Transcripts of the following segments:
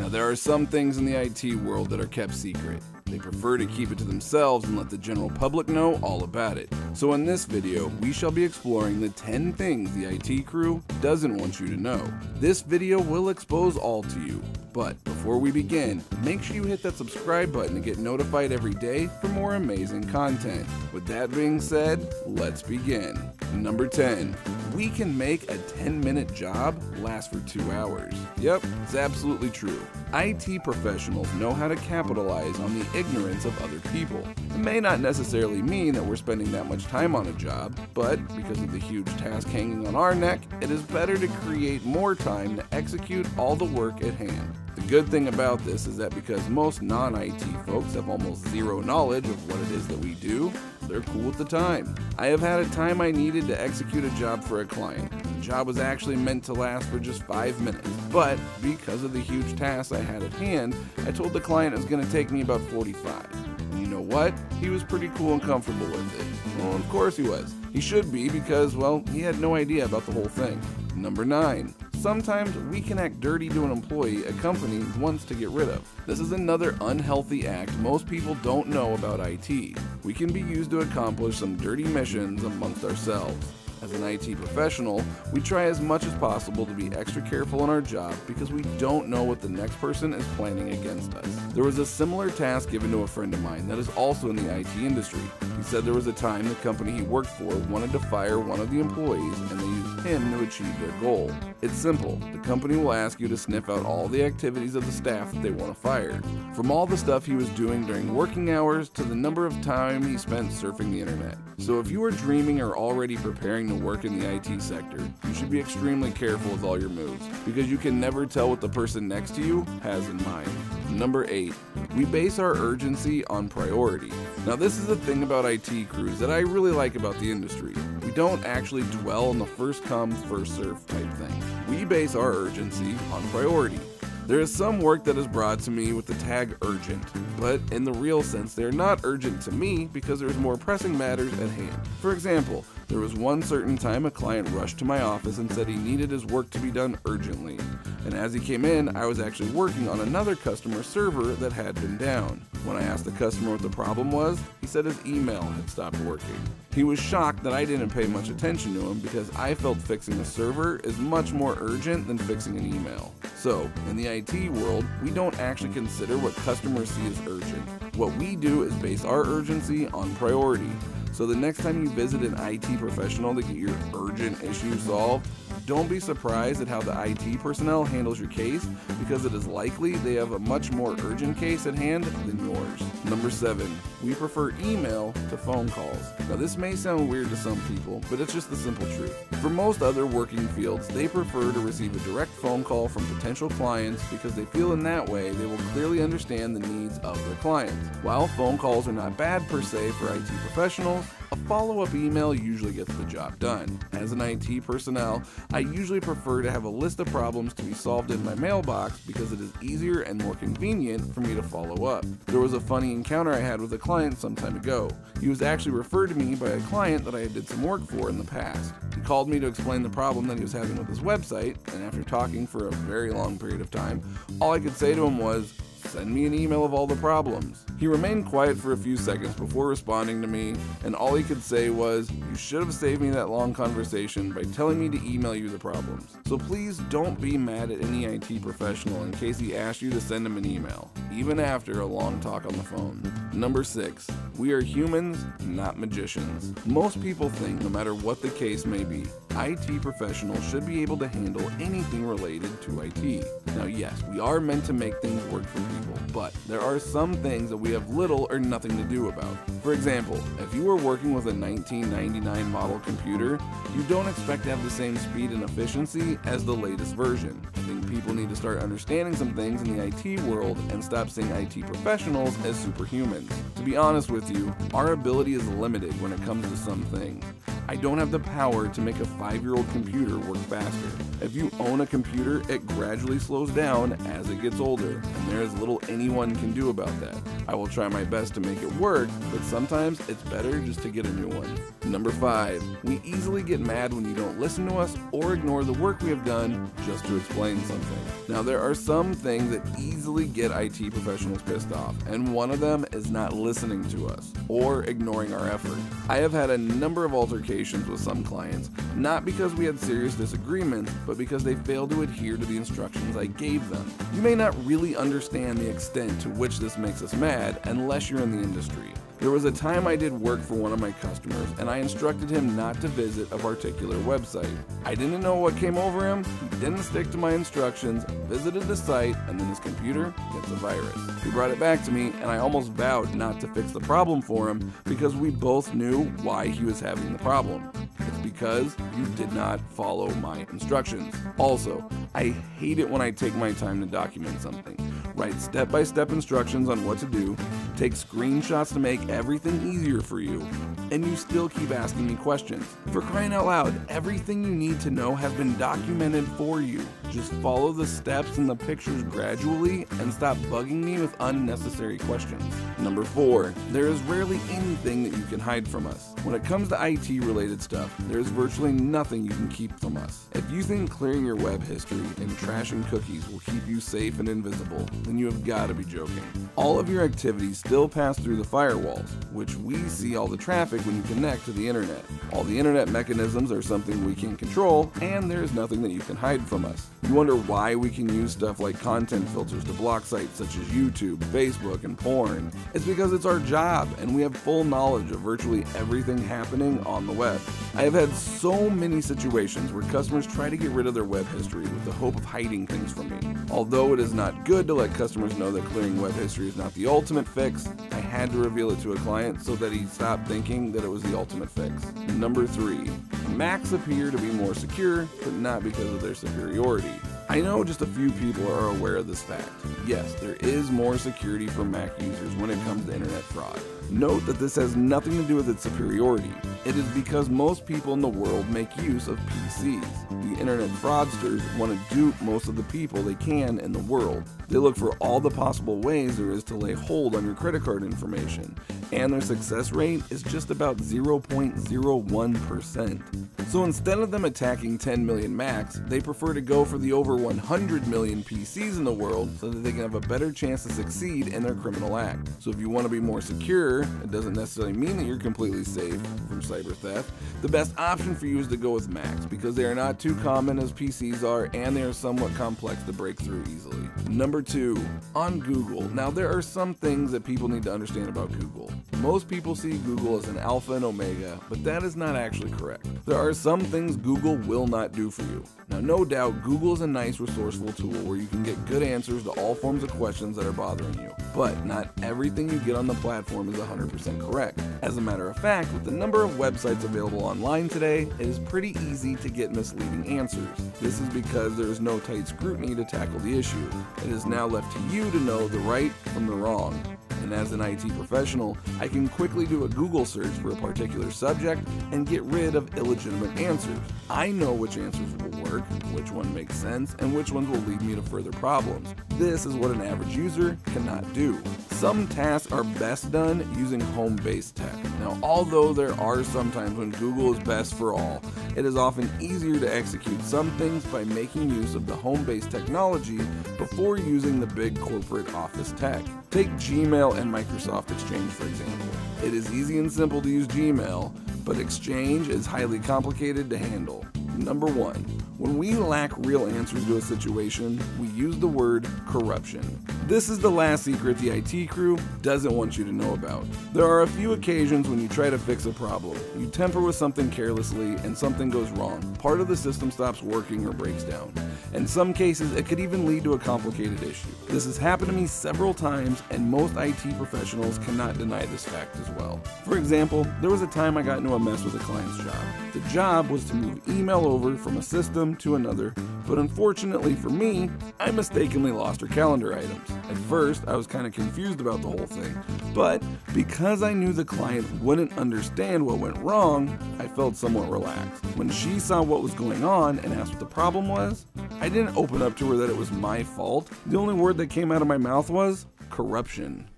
Now, there are some things in the IT world that are kept secret. They prefer to keep it to themselves and let the general public know all about it. So in this video, we shall be exploring the 10 things the IT crew doesn't want you to know. This video will expose all to you. But before we begin, make sure you hit that subscribe button to get notified every day for more amazing content. With that being said, let's begin. Number 10. We can make a 10-minute job last for 2 hours. Yep, it's absolutely true. IT professionals know how to capitalize on the ignorance of other people. It may not necessarily mean that we're spending that much time on a job, but because of the huge task hanging on our neck, it is better to create more time to execute all the work at hand. The good thing about this is that because most non-IT folks have almost zero knowledge of what it is that we do, they're cool with the time. I have had a time I needed to execute a job for a client. The job was actually meant to last for just 5 minutes, but because of the huge tasks I had at hand, I told the client it was going to take me about 45. And you know what? He was pretty cool and comfortable with it. Well, of course he was. He should be because, well, he had no idea about the whole thing. Number 9. Sometimes we can act dirty to an employee a company wants to get rid of. This is another unhealthy act most people don't know about IT. We can be used to accomplish some dirty missions amongst ourselves. As an IT professional, we try as much as possible to be extra careful in our job because we don't know what the next person is planning against us. There was a similar task given to a friend of mine that is also in the IT industry. He said there was a time the company he worked for wanted to fire one of the employees and they used him to achieve their goal. It's simple. The company will ask you to sniff out all the activities of the staff that they want to fire. From all the stuff he was doing during working hours to the number of time he spent surfing the internet. So if you are dreaming or already preparing to work in the IT sector, you should be extremely careful with all your moves because you can never tell what the person next to you has in mind. Number 8. We base our urgency on priority. Now this is the thing about IT crews that I really like about the industry. We don't actually dwell on the first come, first serve type thing. We base our urgency on priority. There is some work that is brought to me with the tag urgent, but in the real sense they are not urgent to me because there's more pressing matters at hand. For example, there was one certain time a client rushed to my office and said he needed his work to be done urgently. And as he came in, I was actually working on another customer server that had been down. When I asked the customer what the problem was, he said his email had stopped working. He was shocked that I didn't pay much attention to him because I felt fixing a server is much more urgent than fixing an email. So, in the IT world, we don't actually consider what customers see as urgent. What we do is base our urgency on priority. So the next time you visit an IT professional to get your urgent issue solved, don't be surprised at how the IT personnel handles your case because it is likely they have a much more urgent case at hand than yours. Number 7. We prefer email to phone calls. Now this may sound weird to some people, but it's just the simple truth. For most other working fields, they prefer to receive a direct phone call from potential clients because they feel in that way they will clearly understand the needs of their clients. While phone calls are not bad per se for IT professionals, a follow-up email usually gets the job done. As an IT personnel, I usually prefer to have a list of problems to be solved in my mailbox because it is easier and more convenient for me to follow up. There was a funny encounter I had with a client some time ago. He was actually referred to me by a client that I did some work for in the past. He called me to explain the problem that he was having with his website, and after talking for a very long period of time, all I could say to him was, "Send me an email of all the problems." He remained quiet for a few seconds before responding to me, and all he could say was, "You should have saved me that long conversation by telling me to email you the problems." So please don't be mad at any IT professional in case he asked you to send him an email, even after a long talk on the phone. Number 6. We are humans, not magicians. Most people think no matter what the case may be, IT professionals should be able to handle anything related to IT. Now yes, we are meant to make things work for people, but there are some things that we have little or nothing to do about. For example, if you are working with a 1999 model computer, you don't expect to have the same speed and efficiency as the latest version. I think people need to start understanding some things in the IT world and stop seeing IT professionals as superhumans. To be honest with you, our ability is limited when it comes to some things. I don't have the power to make a 5-year-old computer work faster. If you own a computer, it gradually slows down as it gets older, and there is little anyone can do about that. I will try my best to make it work, but sometimes it's better just to get a new one. Number 5, we easily get mad when you don't listen to us or ignore the work we have done just to explain something. Now, there are some things that easily get IT professionals pissed off, and one of them is not listening to us or ignoring our effort. I have had a number of altercations with some clients, not because we had serious disagreements, but because they failed to adhere to the instructions I gave them. You may not really understand the extent to which this makes us mad unless you're in the industry. There was a time I did work for one of my customers, and I instructed him not to visit a particular website. I didn't know what came over him, he didn't stick to my instructions, visited the site, and then his computer gets a virus. He brought it back to me, and I almost vowed not to fix the problem for him because we both knew why he was having the problem. It's because you did not follow my instructions. Also, I hate it when I take my time to document something. Write step-by-step instructions on what to do, take screenshots to make everything easier for you, and you still keep asking me questions. For crying out loud, everything you need to know has been documented for you. Just follow the steps and the pictures gradually and stop bugging me with unnecessary questions. Number 4, there is rarely anything that you can hide from us. When it comes to IT related stuff, there is virtually nothing you can keep from us. If you think clearing your web history and trashing cookies will keep you safe and invisible, then you have got to be joking. All of your activities still pass through the firewalls, which we see all the traffic when you connect to the internet. All the internet mechanisms are something we can control, and there is nothing that you can hide from us. You wonder why we can use stuff like content filters to block sites such as YouTube, Facebook, and porn. It's because it's our job, and we have full knowledge of virtually everything happening on the web. I have had so many situations where customers try to get rid of their web history with the hope of hiding things from me. Although it is not good to let customers know that clearing web history is not the ultimate fix, I had to reveal it to a client so that he stopped thinking that it was the ultimate fix. Number 3, Macs appear to be more secure, but not because of their superiority. I know just a few people are aware of this fact. Yes, there is more security for Mac users when it comes to internet fraud. Note that this has nothing to do with its superiority. It is because most people in the world make use of PCs. The internet fraudsters want to dupe most of the people they can in the world. They look for all the possible ways there is to lay hold on your credit card information, and their success rate is just about 0.01%. So instead of them attacking 10 million Macs, they prefer to go for the over 100 million PCs in the world so that they can have a better chance to succeed in their criminal act. So if you want to be more secure, it doesn't necessarily mean that you're completely safe from cyber theft. The best option for you is to go with Macs because they are not too common as PCs are, and they are somewhat complex to break through easily. Number 2, on Google. Now there are some things that people need to understand about Google. Most people see Google as an alpha and omega, but that is not actually correct. There are some things Google will not do for you. Now, no doubt, Google is a nice resourceful tool where you can get good answers to all forms of questions that are bothering you. But not everything you get on the platform is 100% correct. As a matter of fact, with the number of websites available online today, it is pretty easy to get misleading answers. This is because there is no tight scrutiny to tackle the issue. It is now left to you to know the right from the wrong. And as an IT professional, I can quickly do a Google search for a particular subject and get rid of illegitimate answers. I know which answers will work, which one makes sense, and which ones will lead me to further problems. This is what an average user cannot do. Some tasks are best done using home-based tech. Now, although there are some times when Google is best for all, it is often easier to execute some things by making use of the home-based technology before using the big corporate office tech. Take Gmail and Microsoft Exchange, for example. It is easy and simple to use Gmail, but Exchange is highly complicated to handle. Number 1, when we lack real answers to a situation, we use the word corruption. This is the last secret the IT crew doesn't want you to know about. There are a few occasions when you try to fix a problem. You temper with something carelessly and something goes wrong. Part of the system stops working or breaks down. In some cases, it could even lead to a complicated issue. This has happened to me several times, and most IT professionals cannot deny this fact as well. For example, there was a time I got into a mess with a client's job. The job was to move email over from a system to another, But unfortunately for me, I mistakenly lost her calendar items. At first, I was kind of confused about the whole thing, but because I knew the client wouldn't understand what went wrong, I felt somewhat relaxed. When she saw what was going on and asked what the problem was, I didn't open up to her that it was my fault. The only word that came out of my mouth was corruption.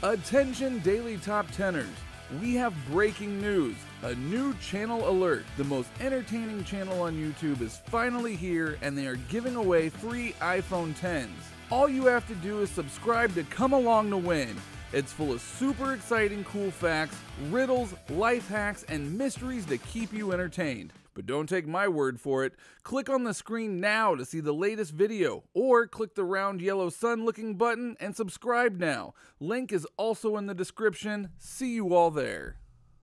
Attention Daily Top Teners. We have breaking news. A new channel alert. The most entertaining channel on YouTube is finally here, and they are giving away free iPhone 10s. All you have to do is subscribe to come along to win. It's full of super exciting cool facts, riddles, life hacks, and mysteries to keep you entertained. But don't take my word for it. Click on the screen now to see the latest video, or click the round yellow sun looking button and subscribe now. Link is also in the description. See you all there.